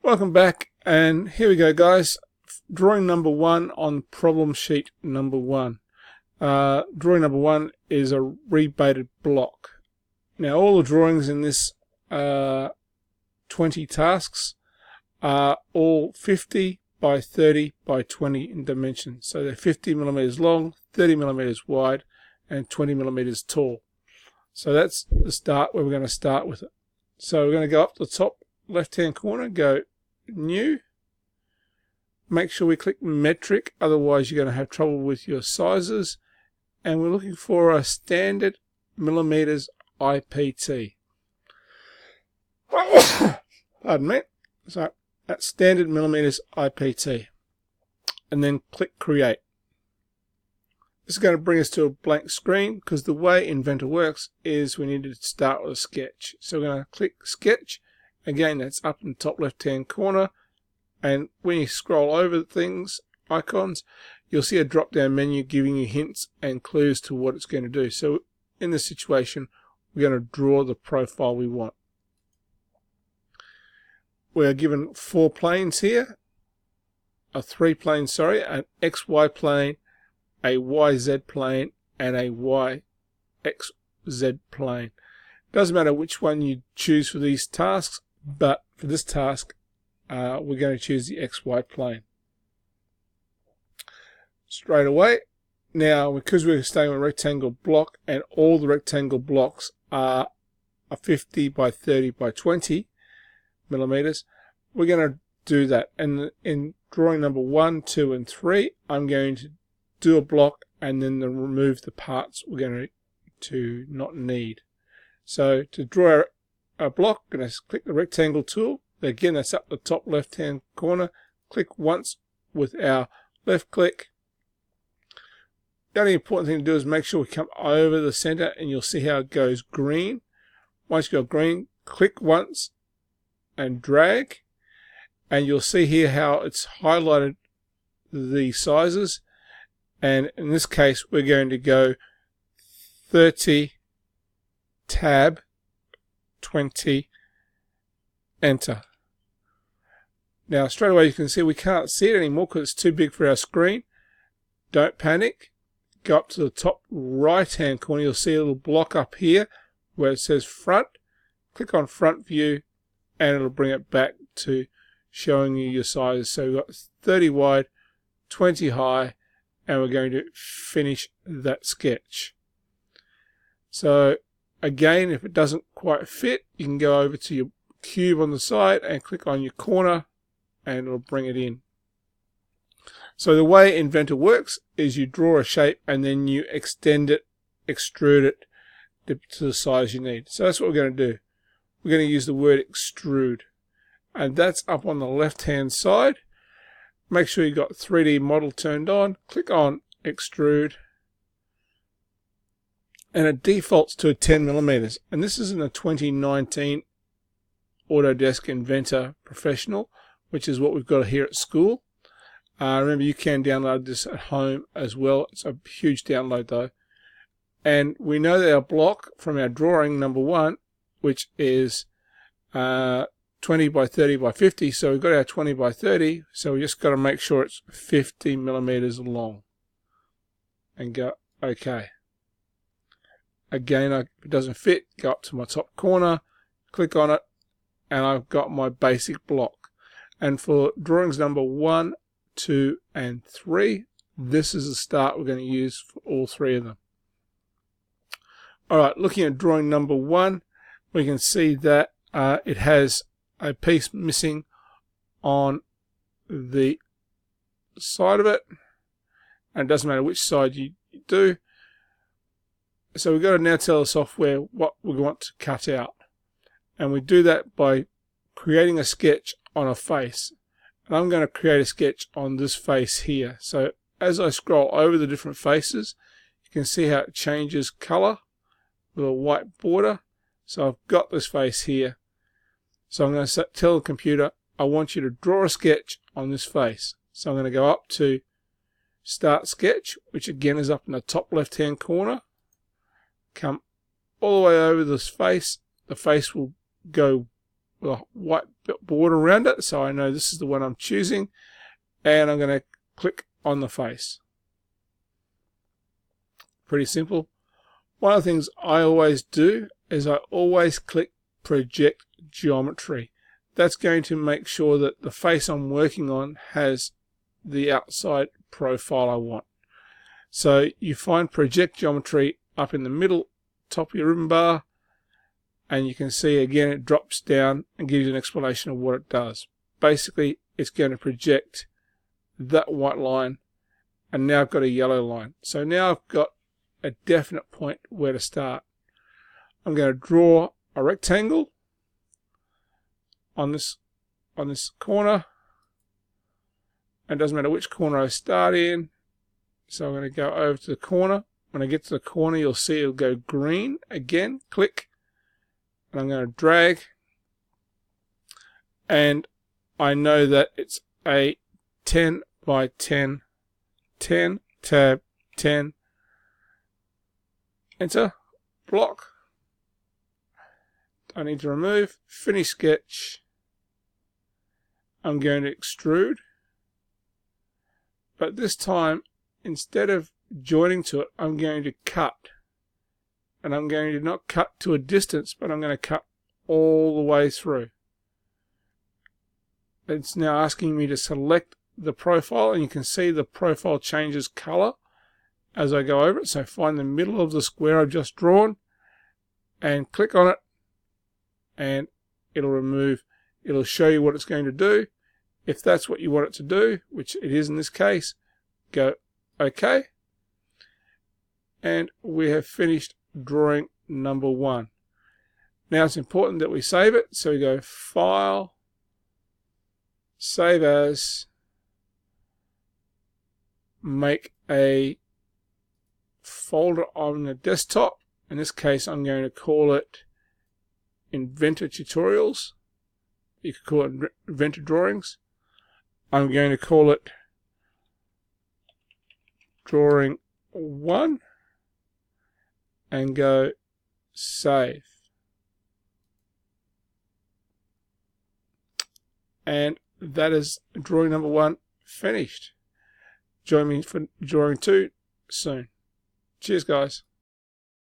Welcome back, and here we go, guys. Drawing number one on problem sheet number one. Drawing number one is a rebaited block. Now all the drawings in this 20 tasks are all 50 by 30 by 20 in dimension. So they're 50 millimeters long, 30 millimeters wide, and 20 millimeters tall. So that's the start where we're going to start with it. So we're going to go up to the top left hand corner, go new, make sure we click metric, otherwise you're going to have trouble with your sizes, and we're looking for a standard millimeters IPT. Pardon me. So that's standard millimeters IPT, and then click create. This is going to bring us to a blank screen because the way Inventor works is we need to start with a sketch. So we're going to click sketch. Again, that's up in the top left hand corner, and when you scroll over things, icons, you'll see a drop down menu giving you hints and clues to what it's going to do. So in this situation, we're going to draw the profile we want. We're given four planes here, three planes, sorry, an XY plane, a YZ plane, and a YXZ plane. Doesn't matter which one you choose for these tasks, but for this task, we're going to choose the XY plane. Straight away, now because we're staying with a rectangle block and all the rectangle blocks are a 50 by 30 by 20 millimeters, we're going to do that. And in drawing number 1, 2, and 3, I'm going to do a block and then remove the parts we're going to not need. So to draw a block, I'm going to click the rectangle tool. Again, that's up the top left hand corner. Click once with our left click. The only important thing to do is make sure we come over the center, and you'll see how it goes green. Once you go green, click once and drag, and you'll see here how it's highlighted the sizes. And in this case, we're going to go 30, tab, 20, enter. Now straight away you can see we can't see it anymore because it's too big for our screen. Don't panic. Go up to the top right hand corner. You'll see a little block up here where it says front. Click on front view and it'll bring it back to showing you your sizes. So we've got 30 wide, 20 high, and we're going to finish that sketch. So again, if it doesn't quite fit, you can go over to your cube on the side and click on your corner and it'll bring it in. So the way Inventor works is you draw a shape and then you extend it, extrude it to the size you need. So that's what we're going to do. We're going to use the word extrude, and that's up on the left hand side. Make sure you've got 3D model turned on. Click on extrude, and it defaults to a 10 millimeters. And this is in a 2019 Autodesk Inventor Professional, which is what we've got here at school. Remember, you can download this at home as well. It's a huge download though. And we know that our block from our drawing number 1, which is 20 by 30 by 50. So we've got our 20 by 30. So we just got to make sure it's 50 millimeters long. And go OK. Again, if it doesn't fit, go up to my top corner, click on it, and I've got my basic block. And for drawings number 1, 2, and 3, this is the start we're going to use for all three of them. Alright, looking at drawing number 1, we can see that it has a piece missing on the side of it, and it doesn't matter which side you do. So we've got to now tell the software what we want to cut out, and we do that by creating a sketch on a face. And I'm going to create a sketch on this face here. So as I scroll over the different faces, you can see how it changes color with a white border. So I've got this face here. So I'm going to tell the computer, I want you to draw a sketch on this face. So I'm going to go up to Start Sketch, which again is up in the top left hand corner. Come all the way over this face. The face will go with a white border around it, so I know this is the one I'm choosing, and I'm going to click on the face. Pretty simple. One of the things I always do is I always click project geometry. That's going to make sure that the face I'm working on has the outside profile I want. So you find project geometry up in the middle, top of your ribbon bar, and you can see again it drops down and gives you an explanation of what it does. Basically, it's going to project that white line, and now I've got a yellow line. So now I've got a definite point where to start. I'm going to draw a rectangle on this corner. It doesn't matter which corner I start in. So I'm going to go over to the corner. When I get to the corner, you'll see it'll go green again. Click. And I'm going to drag. And I know that it's a 10 by 10, 10, tab, 10, enter, block. I need to remove, finish sketch. I'm going to extrude. But this time, instead of joining to it, I'm going to cut. And I'm going to not cut to a distance, but I'm going to cut all the way through. It's now asking me to select the profile, and you can see the profile changes color as I go over it. So find the middle of the square I've just drawn and click on it, and it'll show you what it's going to do. If that's what you want it to do, which it is in this case, go OK. And we have finished drawing number 1. Now it's important that we save it, so we go File, Save As, make a folder on the desktop. In this case, I'm going to call it Inventor Tutorials. You could call it Inventor Drawings. I'm going to call it Drawing 1 and go Save. And that is drawing number 1 finished. Join me for drawing 2 soon. Cheers, guys.